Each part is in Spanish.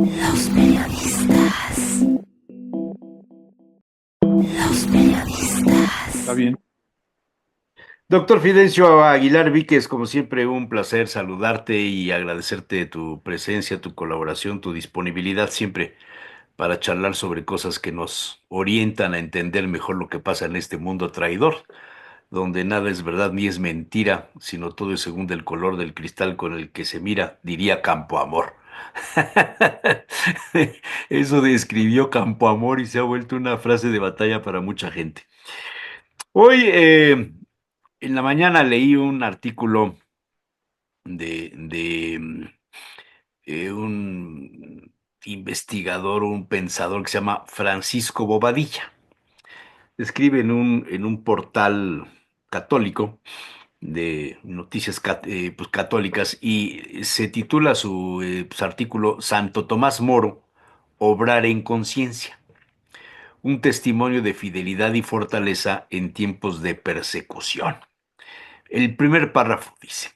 Los periodistas. Los Está periodistas. bien. Doctor Fidencio Aguilar Víquez, como siempre, un placer saludarte y agradecerte tu presencia, tu colaboración, tu disponibilidad siempre para charlar sobre cosas que nos orientan a entender mejor lo que pasa en este mundo traidor, donde nada es verdad ni es mentira, sino todo es según el color del cristal con el que se mira, diría Campo Amor. Eso describió Campo Amor y se ha vuelto una frase de batalla para mucha gente. Hoy, en la mañana leí un artículo de un investigador, un pensador que se llama Francisco Bobadilla. Escribe en un portal católico de noticias pues, católicas y se titula su pues, artículo Santo Tomás Moro, Obrar en conciencia, un testimonio de fidelidad y fortaleza en tiempos de persecución. El primer párrafo dice: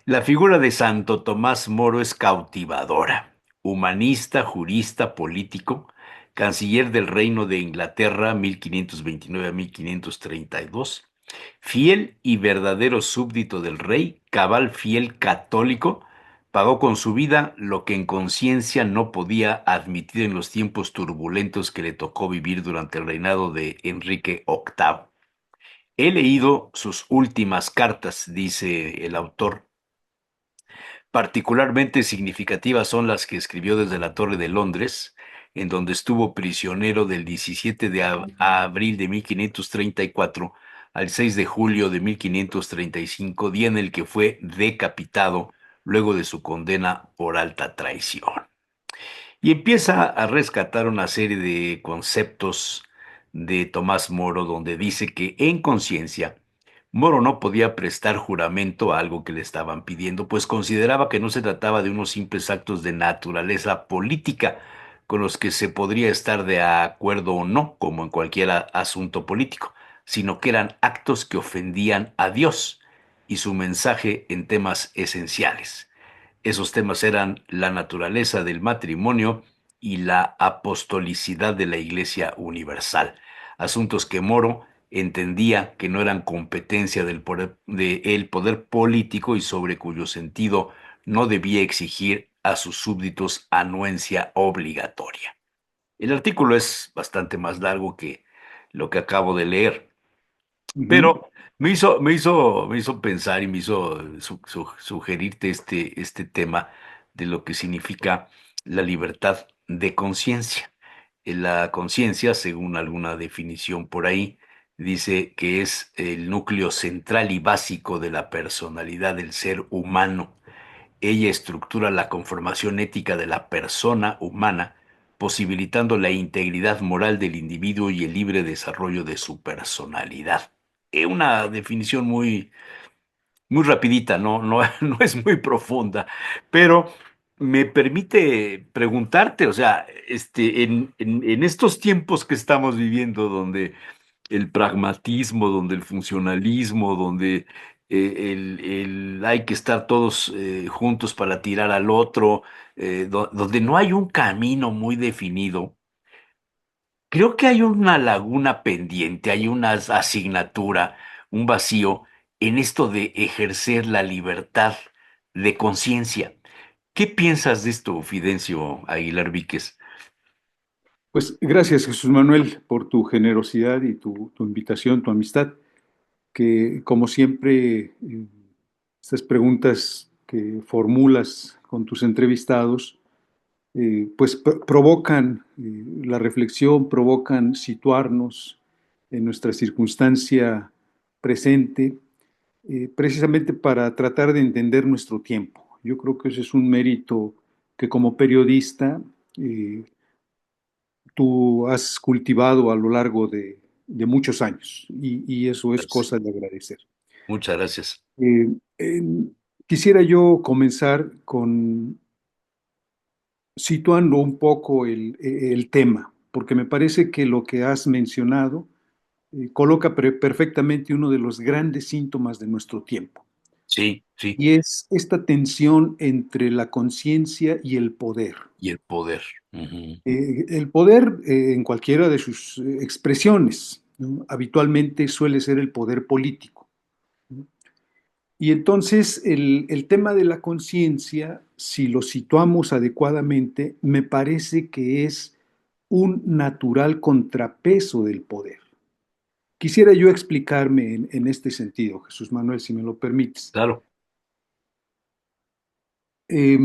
la figura de Santo Tomás Moro es cautivadora. Humanista, jurista, político, canciller del Reino de Inglaterra 1529 a 1532, fiel y verdadero súbdito del rey, cabal fiel católico, pagó con su vida lo que en conciencia no podía admitir en los tiempos turbulentos que le tocó vivir durante el reinado de Enrique VIII. He leído sus últimas cartas, dice el autor. Particularmente significativas son las que escribió desde la Torre de Londres, en donde estuvo prisionero del 17 de abril de 1534 al 6 de julio de 1535, día en el que fue decapitado luego de su condena por alta traición. Y empieza a rescatar una serie de conceptos de Tomás Moro, donde dice que en conciencia Moro no podía prestar juramento a algo que le estaban pidiendo, pues consideraba que no se trataba de unos simples actos de naturaleza política con los que se podría estar de acuerdo o no, como en cualquier asunto político, sino que eran actos que ofendían a Dios y su mensaje en temas esenciales. Esos temas eran la naturaleza del matrimonio y la apostolicidad de la Iglesia Universal, asuntos que Moro entendía que no eran competencia el poder político y sobre cuyo sentido no debía exigir a sus súbditos anuencia obligatoria. El artículo es bastante más largo que lo que acabo de leer, Ujú. pero me hizo pensar y me hizo sugerirte este tema de lo que significa la libertad de conciencia. La conciencia, según alguna definición por ahí, dice que es el núcleo central y básico de la personalidad del ser humano. Ella estructura la conformación ética de la persona humana, posibilitando la integridad moral del individuo y el libre desarrollo de su personalidad. Es una definición muy rapidita, no es muy profunda, pero me permite preguntarte, o sea, en estos tiempos que estamos viviendo, donde el pragmatismo, donde el funcionalismo, donde hay que estar todos juntos para tirar al otro, donde no hay un camino muy definido. Creo que hay una laguna pendiente, hay una asignatura, un vacío en esto de ejercer la libertad de conciencia. ¿Qué piensas de esto, Fidencio Aguilar Víquez? Pues gracias, Jesús Manuel, por tu generosidad y tu invitación, tu amistad, que como siempre, estas preguntas que formulas con tus entrevistados, pues provocan la reflexión, provocan situarnos en nuestra circunstancia presente, precisamente para tratar de entender nuestro tiempo. Yo creo que ese es un mérito que como periodista eh, tú has cultivado a lo largo de muchos años y eso es Gracias. cosa de agradecer. Muchas gracias. Eh, en- Quisiera yo comenzar con situando un poco el tema, porque me parece que lo que has mencionado coloca perfectamente uno de los grandes síntomas de nuestro tiempo. Sí, sí. y es esta tensión entre la conciencia y el poder. Y el poder. Ujú, El poder en cualquiera de sus expresiones, ¿no? Habitualmente suele ser el poder político, ¿no? Y entonces el tema de la conciencia, si lo situamos adecuadamente, me parece que es un natural contrapeso del poder. Quisiera yo explicarme en este sentido, Jesús Manuel, si me lo permites. claro. Eh,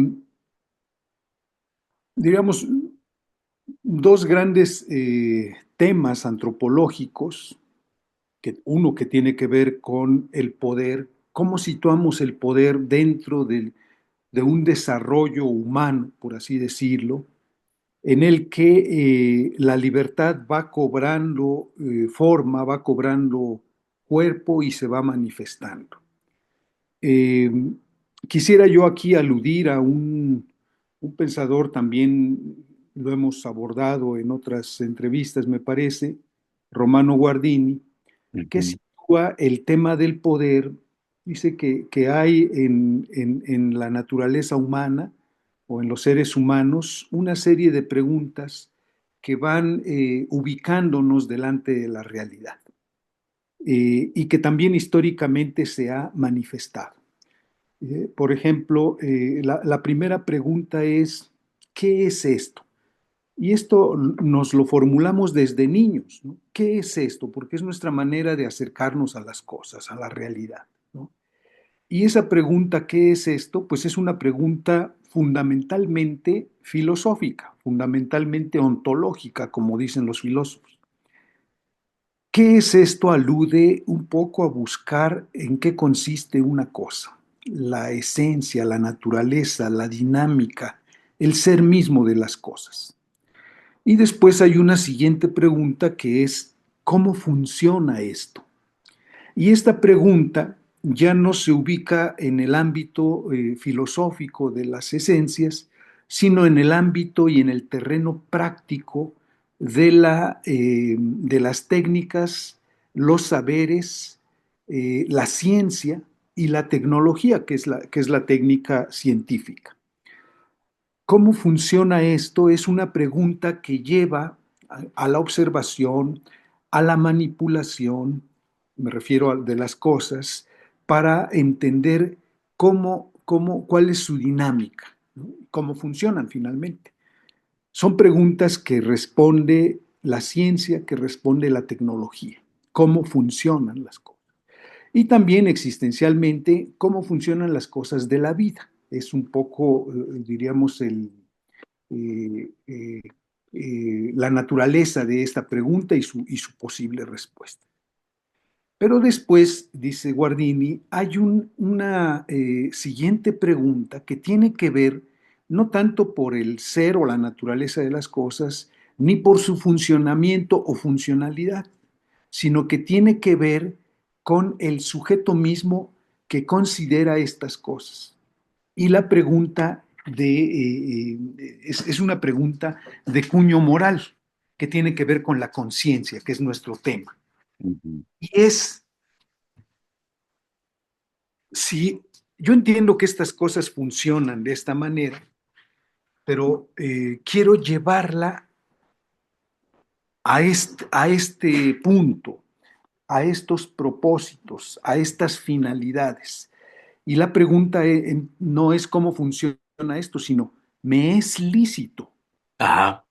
digamos, dos grandes temas antropológicos, uno que tiene que ver con el poder, cómo situamos el poder dentro de un desarrollo humano, por así decirlo, en el que la libertad va cobrando forma, va cobrando cuerpo y se va manifestando. Eh, quisiera yo aquí aludir a un pensador, también lo hemos abordado en otras entrevistas, me parece, Romano Guardini, que Ujú, sitúa el tema del poder, dice que hay en la naturaleza humana o en los seres humanos una serie de preguntas que van ubicándonos delante de la realidad y que también históricamente se ha manifestado. Por ejemplo, la primera pregunta es, ¿qué es esto? Y esto nos lo formulamos desde niños, ¿no? ¿Qué es esto? Porque es nuestra manera de acercarnos a las cosas, a la realidad, ¿no? Y esa pregunta, ¿qué es esto? Pues es una pregunta fundamentalmente filosófica, fundamentalmente ontológica, como dicen los filósofos. ¿Qué es esto? Alude un poco a buscar en qué consiste una cosa, la esencia, la naturaleza, la dinámica, el ser mismo de las cosas. Y después hay una siguiente pregunta que es, ¿cómo funciona esto? Y esta pregunta ya no se ubica en el ámbito filosófico de las esencias, sino en el ámbito y en el terreno práctico de las técnicas, los saberes, la ciencia y la tecnología, que es la técnica científica. ¿Cómo funciona esto? Es una pregunta que lleva a la observación, a la manipulación, me refiero a de las cosas, para entender cuál es su dinámica, ¿no? Cómo funcionan finalmente. Son preguntas que responde la ciencia, que responde la tecnología, cómo funcionan las cosas. Y también existencialmente, cómo funcionan las cosas de la vida. Es un poco, diríamos, eh, la naturaleza de esta pregunta y su posible respuesta. Pero después, dice Guardini, hay una siguiente pregunta que tiene que ver no tanto por el ser o la naturaleza de las cosas, ni por su funcionamiento o funcionalidad, sino que tiene que ver con el sujeto mismo que considera estas cosas. Y la pregunta es una pregunta de cuño moral, que tiene que ver con la conciencia, que es nuestro tema. ujú. Y es, si yo entiendo que estas cosas funcionan de esta manera, pero quiero llevarla a este punto, a estos propósitos, a estas finalidades. Y la pregunta no es cómo funciona esto, sino, ¿me es lícito Ajá.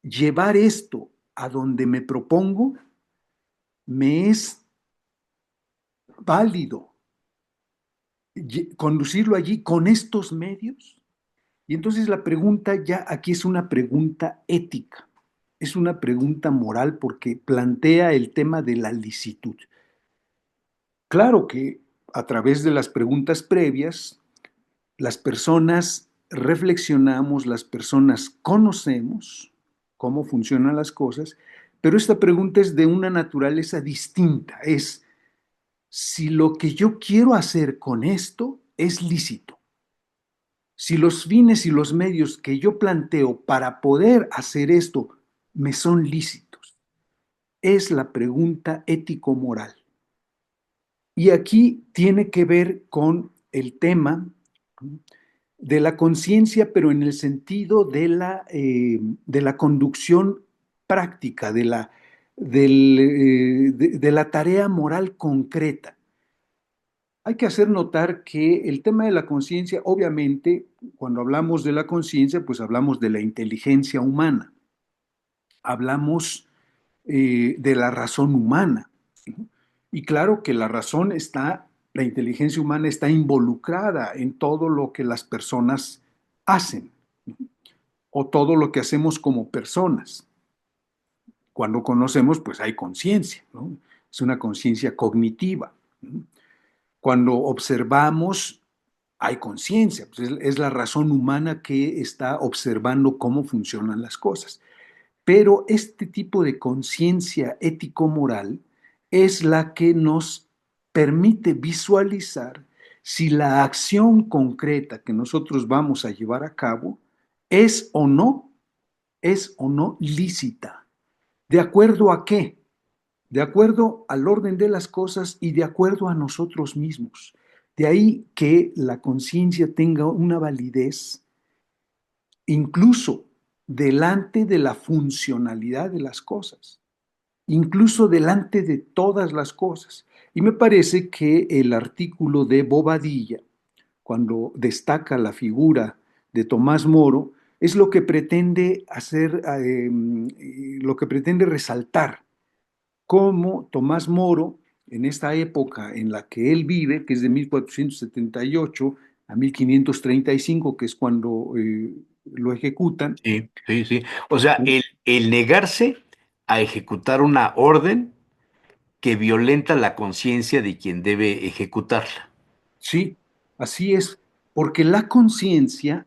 llevar esto a donde me propongo? ¿Me es válido conducirlo allí con estos medios? Y entonces la pregunta ya aquí es una pregunta ética, es una pregunta moral porque plantea el tema de la licitud. Claro que a través de las preguntas previas, las personas reflexionamos, las personas conocemos cómo funcionan las cosas, pero esta pregunta es de una naturaleza distinta, es si lo que yo quiero hacer con esto es lícito, si los fines y los medios que yo planteo para poder hacer esto me son lícitos. Es la pregunta ético-moral. Y aquí tiene que ver con el tema de la conciencia, pero en el sentido de la conducción práctica, de la tarea moral concreta. Hay que hacer notar que el tema de la conciencia, obviamente, cuando hablamos de la conciencia, pues hablamos de la inteligencia humana, hablamos de la razón humana. ¿No? Y claro que la razón está, la inteligencia humana está involucrada en todo lo que las personas hacen, ¿no? O todo lo que hacemos como personas. Cuando conocemos, pues hay conciencia, ¿no? Es una conciencia cognitiva, ¿no? Cuando observamos, hay conciencia, pues es la razón humana que está observando cómo funcionan las cosas. Pero este tipo de conciencia ético-moral es la que nos permite visualizar si la acción concreta que nosotros vamos a llevar a cabo es o no, es o no lícita. ¿De acuerdo a qué? De acuerdo al orden de las cosas y de acuerdo a nosotros mismos. De ahí que la conciencia tenga una validez incluso delante de la funcionalidad de las cosas, incluso delante de todas las cosas. Y me parece que el artículo de Bobadilla, cuando destaca la figura de Tomás Moro, es lo que pretende hacer, lo que pretende resaltar, cómo Tomás Moro, en esta época en la que él vive, que es de 1478 a 1535, que es cuando lo ejecutan. Sí, sí, sí. O sea, ¿No? el negarse a ejecutar una orden que violenta la conciencia de quien debe ejecutarla. Sí, así es, porque la conciencia,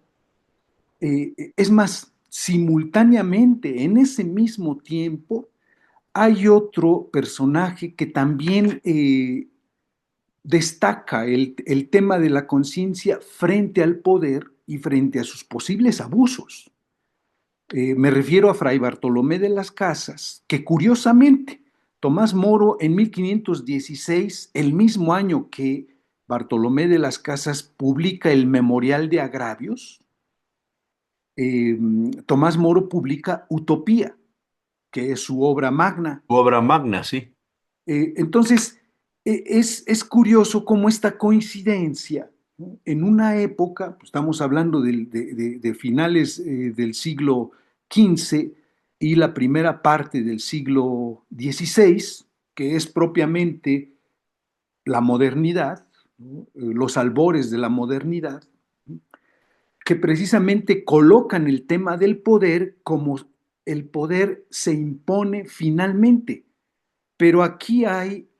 es más, simultáneamente, en ese mismo tiempo, hay otro personaje que también destaca el tema de la conciencia frente al poder y frente a sus posibles abusos. Me refiero a Fray Bartolomé de las Casas, que curiosamente Tomás Moro en 1516, el mismo año que Bartolomé de las Casas publica el Memorial de Agravios, eh, Tomás Moro publica Utopía, que es su obra magna. Obra magna, sí. Entonces, es curioso cómo esta coincidencia, ¿no? En una época, pues, estamos hablando de finales del siglo XV y la primera parte del siglo XVI, que es propiamente la modernidad, ¿no? Los albores de la modernidad, ¿no? Que precisamente colocan el tema del poder como el poder se impone finalmente. Pero aquí hay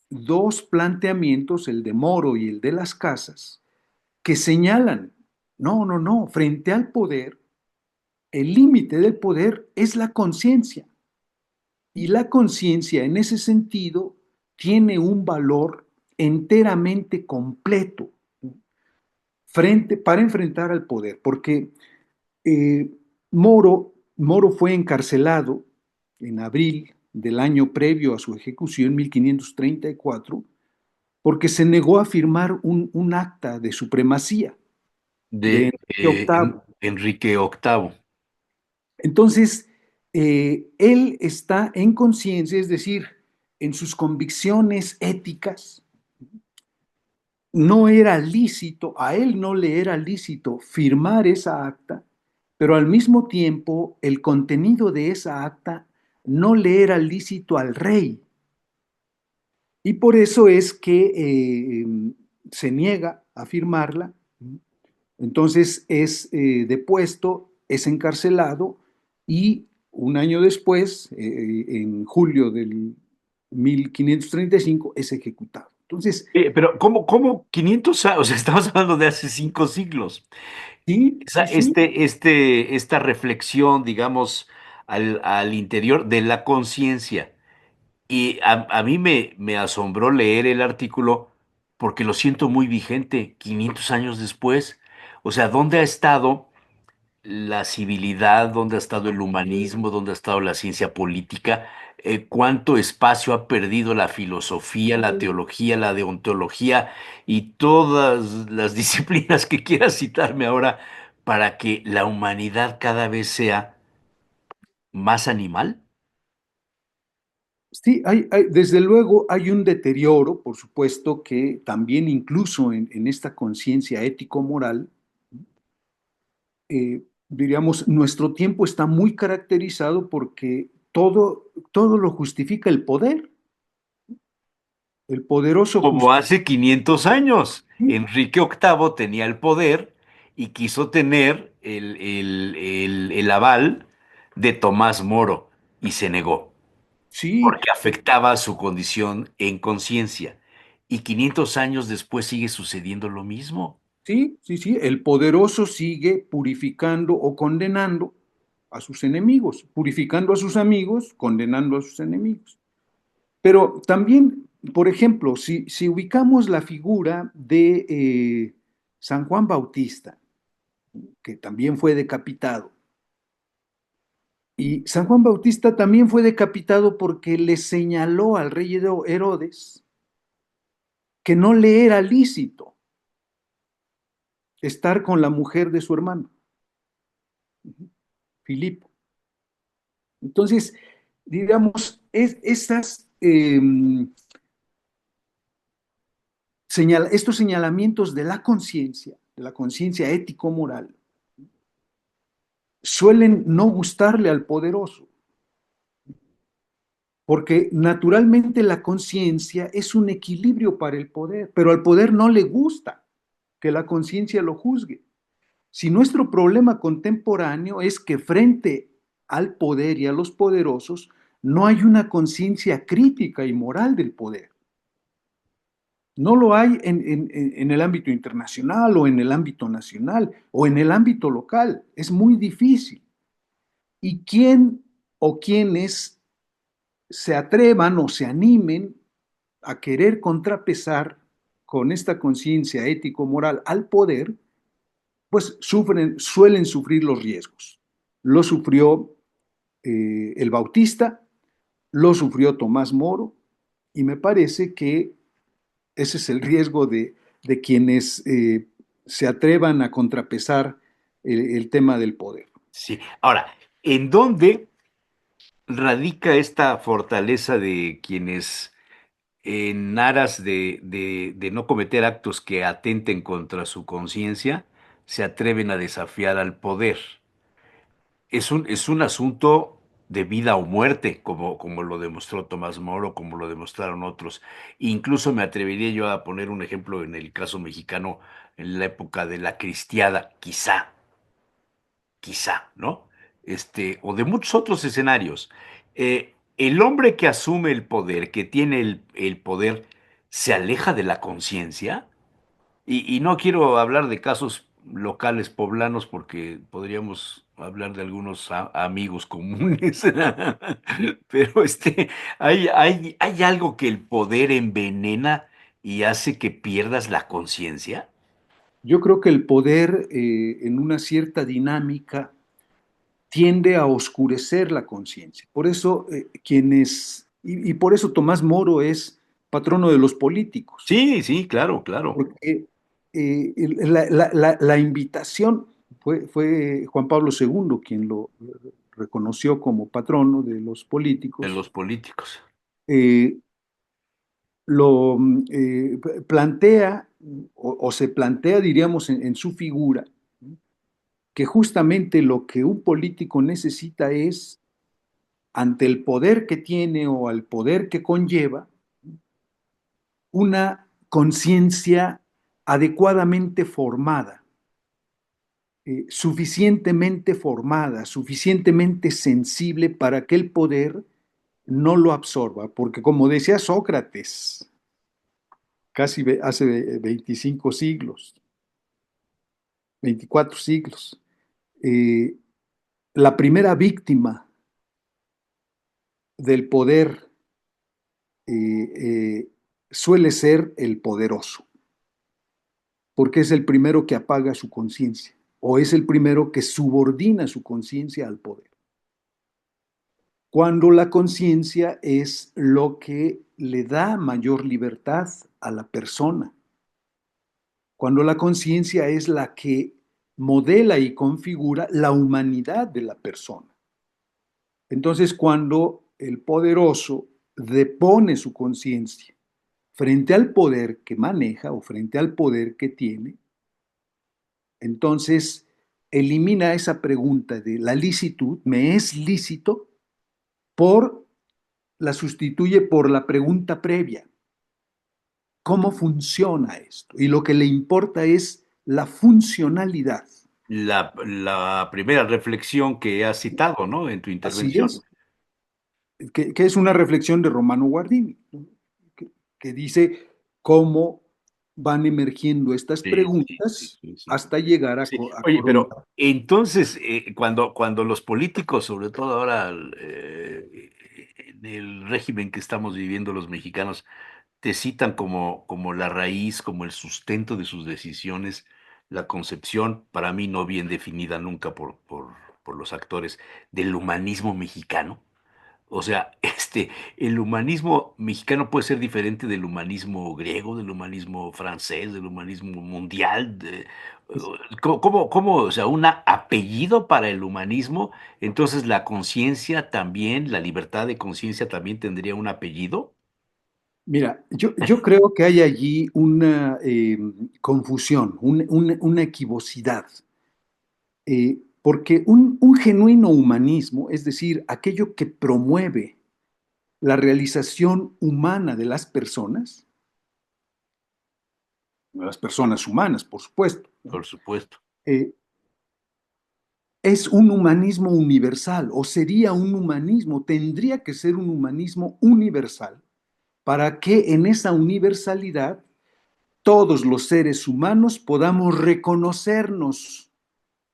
dos planteamientos, el de Moro y el de las Casas, que señalan, no, no, no, frente al poder, el límite del poder es la conciencia. Y la conciencia en ese sentido tiene un valor enteramente completo para enfrentar al poder, porque eh, Moro fue encarcelado en abril del año previo a su ejecución, 1534, porque se negó a firmar un acta de supremacía de De Enrique VIII. Enrique VIII. Entonces, él está en conciencia, es decir, en sus convicciones éticas, no era lícito, a él no le era lícito firmar esa acta, pero al mismo tiempo el contenido de esa acta no le era lícito al rey. Y por eso es que se niega a firmarla. Entonces es depuesto, es encarcelado y un año después, en julio del 1535, es ejecutado. Entonces, Pero ¿cómo 500 años? O sea, estamos hablando de hace 5 siglos. sí, sí, sí, Esta reflexión, digamos, al interior de la conciencia. Y a mí me asombró leer el artículo porque lo siento muy vigente 500 años después. O sea, ¿dónde ha estado la civilidad, dónde ha estado el humanismo, dónde ha estado la ciencia política, cuánto espacio ha perdido la filosofía, la teología, la deontología y todas las disciplinas que quieras citarme ahora para que la humanidad cada vez sea más animal. Sí, desde luego hay un deterioro, por supuesto, que también incluso en esta conciencia ético-moral, diríamos, nuestro tiempo está muy caracterizado porque todo lo justifica el poder. El poderoso Como justifica. hace 500 años, Enrique VIII tenía el poder y quiso tener el aval de Tomás Moro y se negó, Sí, porque afectaba a su condición en conciencia. Y 500 años después sigue sucediendo lo mismo. sí, sí, sí. El poderoso sigue purificando o condenando a sus enemigos, purificando a sus amigos, condenando a sus enemigos. Pero también, por ejemplo, si ubicamos la figura de San Juan Bautista, que también fue decapitado, y San Juan Bautista también fue decapitado porque le señaló al rey Herodes que no le era lícito estar con la mujer de su hermano, Filipo. Entonces, digamos, estas, estos señalamientos de la conciencia ético-moral, suelen no gustarle al poderoso, porque naturalmente la conciencia es un equilibrio para el poder, pero al poder no le gusta que la conciencia lo juzgue. Si nuestro problema contemporáneo es que frente al poder y a los poderosos no hay una conciencia crítica y moral del poder. No lo hay en el ámbito internacional o en el ámbito nacional o en el ámbito local. Es muy difícil. ¿Y quién o quiénes se atrevan o se animen a querer contrapesar con esta conciencia ético-moral al poder? Pues suelen sufrir los riesgos. Lo sufrió el Bautista, lo sufrió Tomás Moro, y me parece que ese es el riesgo de quienes se atrevan a contrapesar el tema del poder. Sí. Ahora, ¿en dónde radica esta fortaleza de quienes en aras de no cometer actos que atenten contra su conciencia, se atreven a desafiar al poder? Es un asunto de vida o muerte, como lo demostró Tomás Moro, como lo demostraron otros. Incluso me atrevería yo a poner un ejemplo en el caso mexicano, en la época de la cristiada, quizá, ¿no? O de muchos otros escenarios. El hombre que asume el poder, que tiene el poder, se aleja de la conciencia. Y no quiero hablar de casos locales poblanos porque podríamos hablar de algunos amigos comunes. Pero hay algo que el poder envenena y hace que pierdas la conciencia. Yo creo que el poder en una cierta dinámica tiende a oscurecer la conciencia. Por eso y por eso Tomás Moro es patrono de los políticos, Sí, sí, claro, claro. porque la invitación fue Juan Pablo II quien lo reconoció como patrono de los De políticos. los políticos. eh, lo plantea o se plantea, diríamos, en su figura, que justamente lo que un político necesita es, ante el poder que tiene o al poder que conlleva, una conciencia adecuadamente formada, suficientemente formada, suficientemente sensible para que el poder no lo absorba, porque como decía Sócrates, hace 25 siglos, 24 siglos, eh, la primera víctima del poder suele ser el poderoso, porque es el primero que apaga su conciencia o es el primero que subordina su conciencia al poder. Cuando la conciencia es lo que le da mayor libertad a la persona, cuando la conciencia es la que modela y configura la humanidad de la persona. Entonces, cuando el poderoso depone su conciencia frente al poder que maneja o frente al poder que tiene, entonces elimina esa pregunta de la licitud, ¿me es lícito? Por la sustituye por la pregunta previa, ¿cómo funciona esto? Y lo que le importa es la funcionalidad. La primera reflexión que has citado, ¿no? En tu Así intervención. es, que es una reflexión de Romano Guardini, ¿no? Que dice cómo van emergiendo estas Sí, sí, sí, preguntas sí, sí. hasta llegar Sí. a Oye, pero coronar. entonces, cuando los políticos, sobre todo ahora en el régimen que estamos viviendo los mexicanos, te citan como la raíz, como el sustento de sus decisiones, la concepción, para mí no bien definida nunca por los actores, del humanismo mexicano. O sea, el humanismo mexicano puede ser diferente del humanismo griego, del humanismo francés, del humanismo mundial. O sea, un apellido para el humanismo? Entonces, la conciencia también, la libertad de conciencia también tendría un apellido. Mira, yo creo que hay allí una confusión, una equivocidad, porque un genuino humanismo, es decir, aquello que promueve la realización humana de las personas humanas, por supuesto, ¿no? Por supuesto. Eh, es un humanismo universal, o sería un humanismo, tendría que ser un humanismo universal, para que en esa universalidad todos los seres humanos podamos reconocernos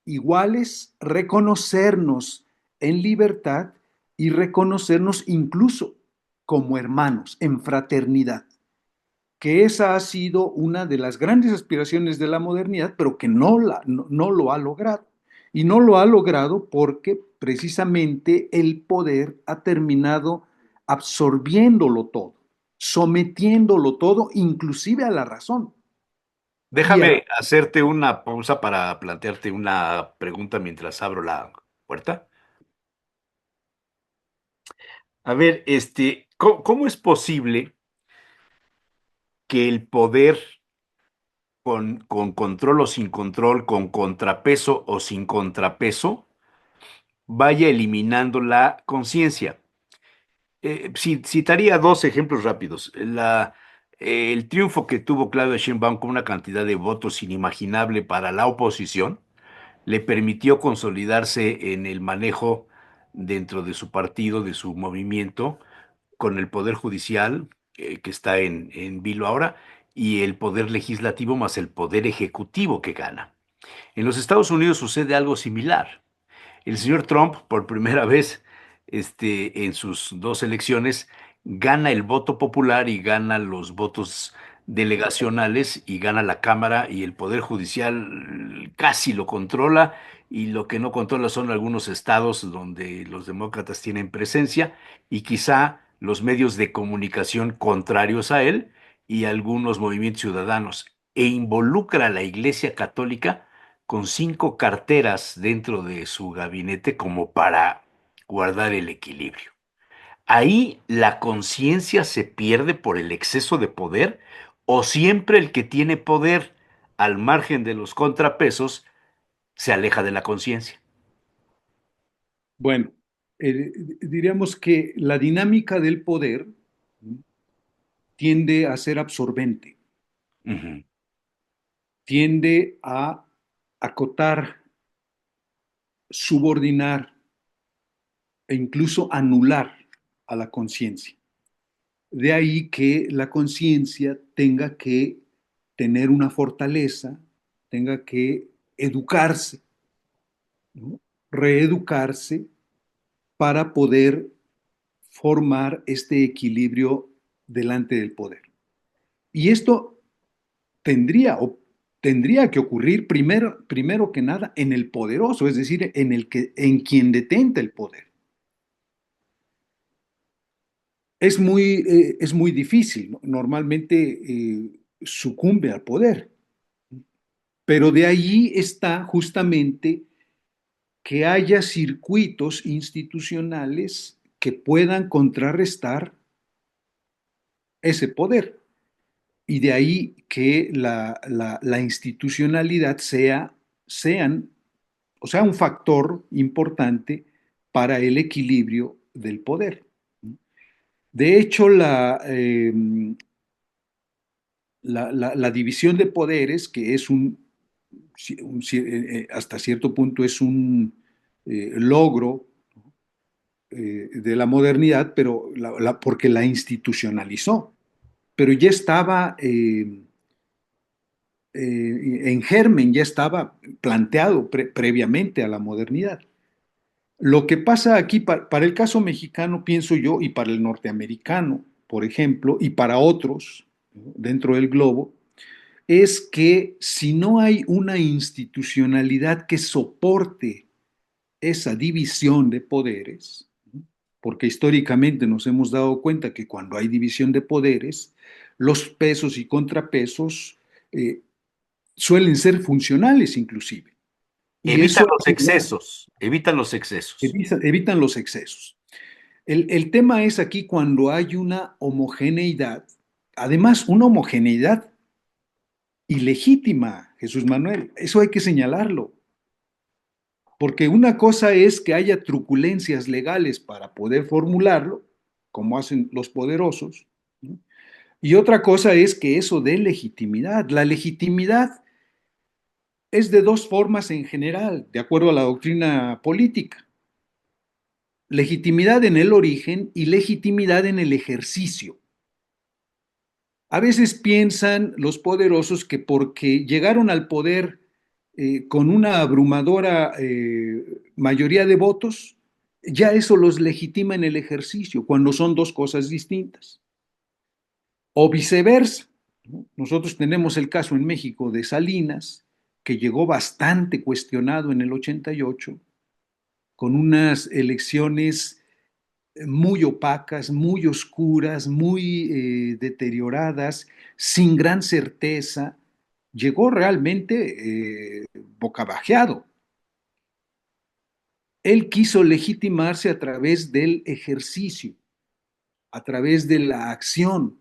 iguales, reconocernos en libertad y reconocernos incluso como hermanos, en fraternidad, que esa ha sido una de las grandes aspiraciones de la modernidad, pero que no lo ha logrado. Y no lo ha logrado porque precisamente el poder ha terminado absorbiéndolo todo, sometiéndolo todo, inclusive a la razón. Y a, Déjame hacerte una pausa para plantearte una pregunta mientras abro la puerta. A ver, ¿cómo es posible que el poder con control o sin control, con contrapeso o sin contrapeso, vaya eliminando la conciencia? Citaría dos ejemplos rápidos. El triunfo que tuvo Claudia Sheinbaum con una cantidad de votos inimaginable para la oposición le permitió consolidarse en el manejo dentro de su partido, de su movimiento, con el poder judicial, que está en vilo ahora, y el poder legislativo más el poder ejecutivo que gana. En los Estados Unidos sucede algo similar. El señor Trump, por primera vez, en sus dos elecciones, gana el voto popular y gana los votos delegacionales y gana la Cámara, y el Poder Judicial casi lo controla, y lo que no controla son algunos estados donde los demócratas tienen presencia, y quizá los medios de comunicación contrarios a él y algunos movimientos ciudadanos, e involucra a la Iglesia Católica con 5 carteras dentro de su gabinete como para guardar el equilibrio. Ahí la conciencia se pierde por el exceso de poder, o siempre el que tiene poder al margen de los contrapesos se aleja de la conciencia. bueno, diríamos que la dinámica del poder tiende a ser absorbente, Ujú. tiende a acotar, subordinar e incluso anular a la conciencia. De ahí que la conciencia tenga que tener una fortaleza, tenga que educarse, ¿no? Reeducarse para poder formar este equilibrio delante del poder. Y esto tendría o tendría que ocurrir primero que nada en el poderoso, es decir, en quien detenta el poder. Es muy difícil, ¿no? Normalmente sucumbe al poder, pero de allí está justamente que haya circuitos institucionales que puedan contrarrestar ese poder. Y de ahí que la institucionalidad o sea, un factor importante para el equilibrio del poder. De hecho, la división de poderes, que es hasta cierto punto es un logro de la modernidad, pero porque la institucionalizó, pero ya estaba en germen, ya estaba planteado previamente a la modernidad. Lo que pasa aquí, para el caso mexicano, pienso yo, y para el norteamericano, por ejemplo, y para otros, ¿no?, dentro del globo, es que si no hay una institucionalidad que soporte esa división de poderes, ¿no?, porque históricamente nos hemos dado cuenta que cuando hay división de poderes, los pesos y contrapesos eh, suelen ser funcionales inclusive. Y Evitan eso los excesos, evitan los excesos. evitan los excesos. El tema es aquí cuando hay una homogeneidad, además una homogeneidad ilegítima, Jesús Manuel, eso hay que señalarlo, porque una cosa es que haya truculencias legales para poder formularlo, como hacen los poderosos, ¿no?, y otra cosa es que eso dé legitimidad. La legitimidad es de dos formas en general, de acuerdo a la doctrina política: legitimidad en el origen y legitimidad en el ejercicio. A veces piensan los poderosos que porque llegaron al poder con una abrumadora mayoría de votos, ya eso los legitima en el ejercicio, cuando son dos cosas distintas. O viceversa, ¿no? Nosotros tenemos el caso en México de Salinas, que llegó bastante cuestionado en el 88, con unas elecciones muy opacas, muy oscuras, muy deterioradas, sin gran certeza. Llegó realmente bocabajeado. Él quiso legitimarse a través del ejercicio, a través de la acción,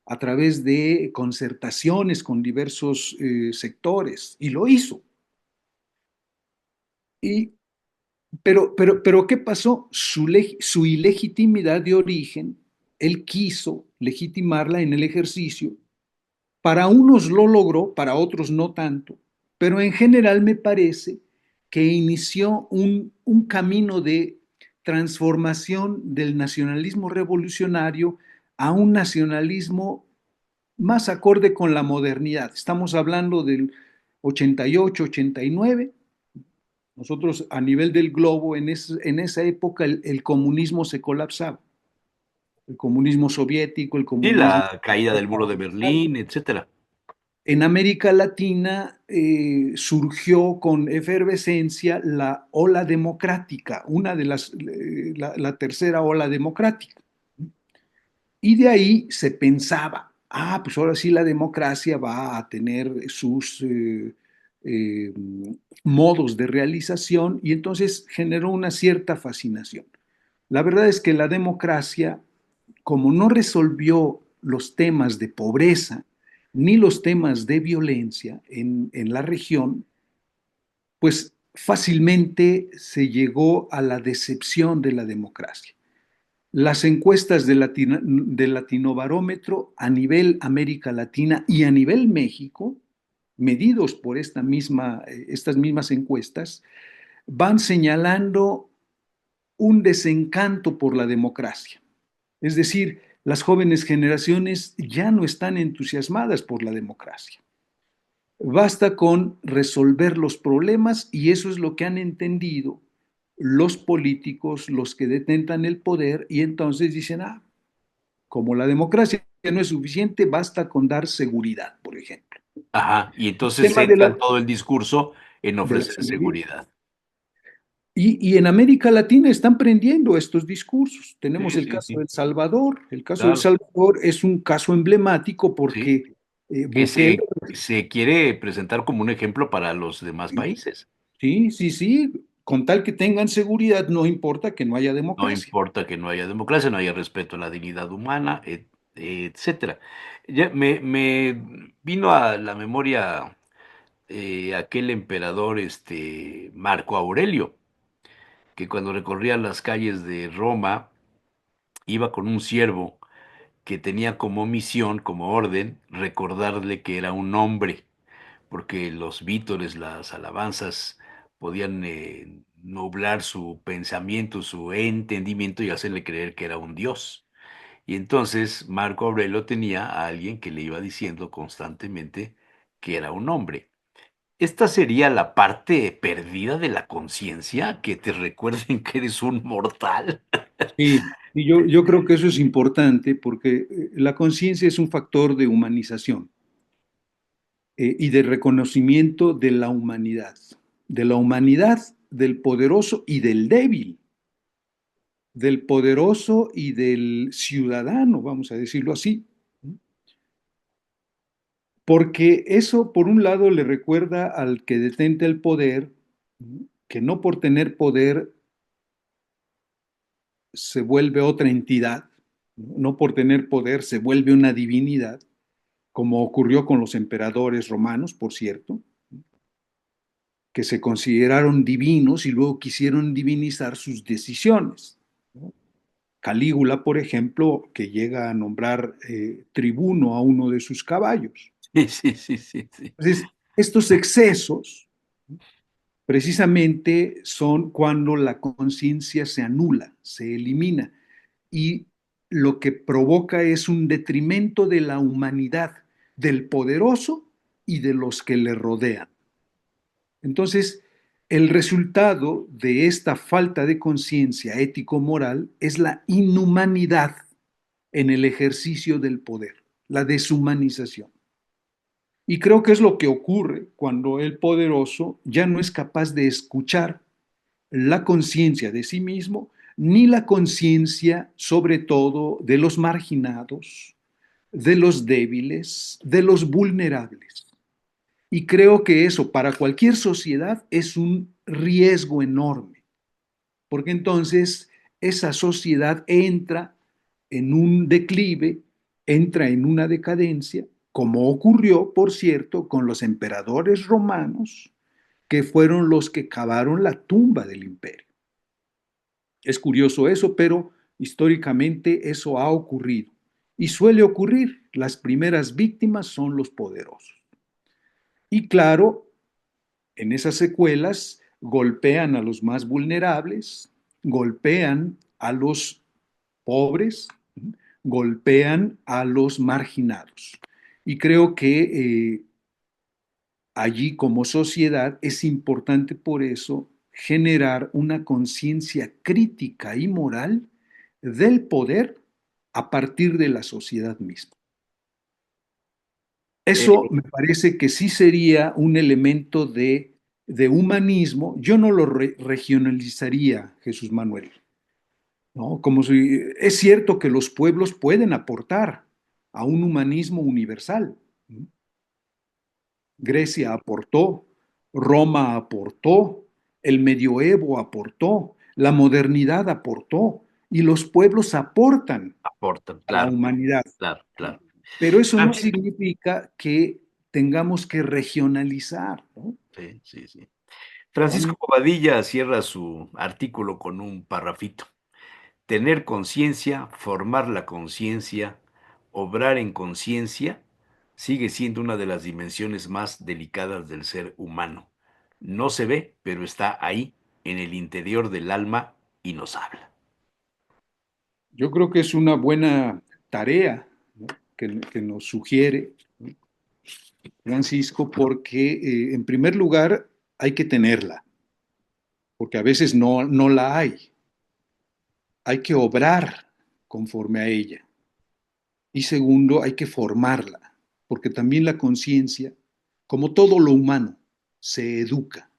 a través de concertaciones con diversos sectores, y lo hizo. Y, pero ¿qué pasó? Su ilegitimidad de origen, él quiso legitimarla en el ejercicio. Para unos lo logró, para otros no tanto, pero en general me parece que inició un camino de transformación del nacionalismo revolucionario a un nacionalismo más acorde con la modernidad. Estamos hablando del 88, 89. Nosotros a nivel del globo, en esa época el comunismo se colapsaba. El comunismo soviético, el Y comunismo... la caída del muro de Berlín, etcétera. En América Latina surgió con efervescencia la ola democrática, la tercera ola democrática. Y de ahí se pensaba, pues ahora sí la democracia va a tener sus eh, modos de realización, y entonces generó una cierta fascinación. La verdad es que la democracia, como no resolvió los temas de pobreza ni los temas de violencia en la región, pues fácilmente se llegó a la decepción de la democracia. Las encuestas del Latinobarómetro a nivel América Latina y a nivel México, medidos por estas mismas encuestas, van señalando un desencanto por la democracia. Es decir, las jóvenes generaciones ya no están entusiasmadas por la democracia. Basta con resolver los problemas, y eso es lo que han entendido los políticos, los que detentan el poder, y entonces dicen, como la democracia no es suficiente, basta con dar seguridad, por ejemplo. Ajá, y El entonces tema centran todo el discurso en de la ofrecer seguridad. seguridad. Y en América Latina están prendiendo estos discursos. Tenemos Sí, el sí, caso sí, de El Salvador. El caso de El claro, Salvador es un caso emblemático sí, porque que Bukele, se quiere presentar como un ejemplo para los demás países. sí, sí, sí, con tal que tengan seguridad, no importa que no haya No democracia. importa que no haya democracia, no haya respeto a la dignidad humana, etcétera. Ya me vino a la memoria aquel emperador, Marco Aurelio, que cuando recorría las calles de Roma iba con un siervo que tenía como misión, como orden, recordarle que era un hombre, porque los vítores, las alabanzas, podían nublar su pensamiento, su entendimiento y hacerle creer que era un dios. Y entonces Marco Aurelio tenía a alguien que le iba diciendo constantemente que era un hombre. Esta sería la parte perdida de la conciencia, que te recuerden que eres un mortal. Sí, y yo creo que eso es importante porque la conciencia es un factor de humanización y de reconocimiento de la humanidad, del poderoso y del débil, del poderoso y del ciudadano, vamos a decirlo así. Porque eso, por un lado, le recuerda al que detenta el poder que no por tener poder se vuelve otra entidad, no por tener poder se vuelve una divinidad, como ocurrió con los emperadores romanos, por cierto, que se consideraron divinos y luego quisieron divinizar sus decisiones. Calígula, por ejemplo, que llega a nombrar tribuno a uno de sus caballos. Sí, sí, sí, sí, sí. Entonces, estos excesos precisamente son cuando la conciencia se anula, se elimina y lo que provoca es un detrimento de la humanidad, del poderoso y de los que le rodean. Entonces, el resultado de esta falta de conciencia ético-moral es la inhumanidad en el ejercicio del poder, la deshumanización. Y creo que es lo que ocurre cuando el poderoso ya no es capaz de escuchar la conciencia de sí mismo, ni la conciencia, sobre todo, de los marginados, de los débiles, de los vulnerables. Y creo que eso para cualquier sociedad es un riesgo enorme, porque entonces esa sociedad entra en un declive, entra en una decadencia, como ocurrió, por cierto, con los emperadores romanos, que fueron los que cavaron la tumba del imperio. Es curioso eso, pero históricamente eso ha ocurrido. Y suele ocurrir, las primeras víctimas son los poderosos. Y claro, en esas secuelas golpean a los más vulnerables, golpean a los pobres, golpean a los marginados. Y creo que allí como sociedad es importante por eso generar una conciencia crítica y moral del poder a partir de la sociedad misma. Eso Eh, me parece que sí sería un elemento de humanismo. Yo no lo regionalizaría, Jesús Manuel, ¿no? Como si es cierto que los pueblos pueden aportar a un humanismo universal. ¿No? Grecia aportó, Roma aportó, el medioevo aportó, la modernidad aportó y los pueblos aportan aportan, a la claro, humanidad. claro, claro. Pero eso no Francisco, significa que tengamos que regionalizar, ¿no? sí, sí, sí. Son, Francisco Bobadilla cierra su artículo con un parrafito. Tener conciencia, formar la conciencia, obrar en conciencia, sigue siendo una de las dimensiones más delicadas del ser humano. No se ve, pero está ahí, en el interior del alma y nos habla. yo creo que es una buena tarea, ¿no? Que nos sugiere, ¿no? Francisco, porque en primer lugar hay que tenerla, porque a veces no la hay. Hay que obrar conforme a ella. Y segundo, hay que formarla, porque también la conciencia como todo lo humano, se educa.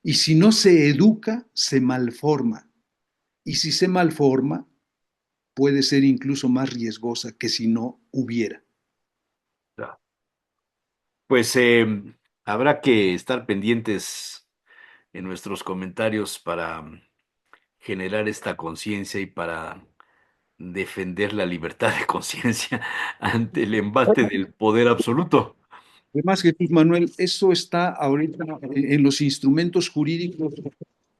Y si no se educa, se malforma. Y si se malforma, puede ser incluso más riesgosa que si no hubiera. Ya. Pues habrá que estar pendientes en nuestros comentarios para generar esta conciencia y para defender la libertad de conciencia ante el embate del poder absoluto. Además, Jesús Manuel, eso está ahorita en los instrumentos jurídicos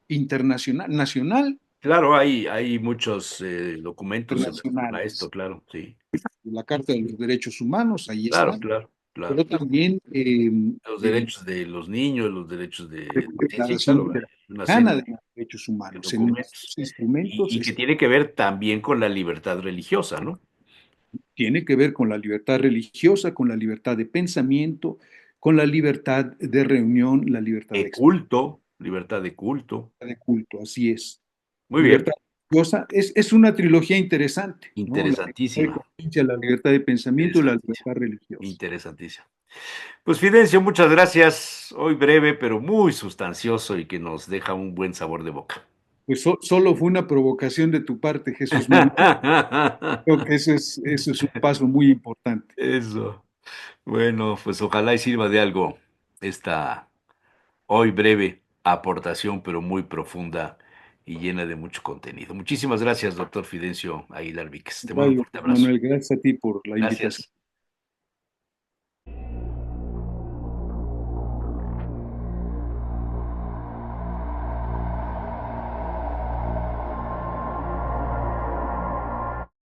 internacional, nacional, Claro, hay muchos documentos en relación a esto, internacionales. claro, sí. La Carta de los Derechos Humanos, ahí Claro, está, claro, pero claro. también Los derechos de los niños, los derechos la de... Sí, sí, Declaración claro, hay una Interamericana serie de los Derechos de Humanos. En estos documentos. instrumentos Y que tiene que ver también con la libertad religiosa, ¿no? tiene que ver con la libertad religiosa, con la libertad de pensamiento, con la libertad de reunión, la libertad de De expresión, culto, libertad de culto. de culto, así es. Muy bien, Libertad religiosa es una trilogía interesante, ¿no? La libertad de interesantísima, conciencia, la libertad de pensamiento y la interesantísima, libertad religiosa. interesantísima. Pues Fidencio, muchas gracias. Hoy breve, pero muy sustancioso y que nos deja un buen sabor de boca. Pues solo fue una provocación de tu parte, Jesús Manuel. Creo que eso es un paso muy importante. Eso. Bueno, pues ojalá y sirva de algo esta hoy breve aportación, pero muy profunda y llena de mucho contenido. Muchísimas gracias, doctor Fidencio Aguilar Víquez. Te mando un Rayo, fuerte abrazo. Manuel, gracias a ti por la invitación. Gracias.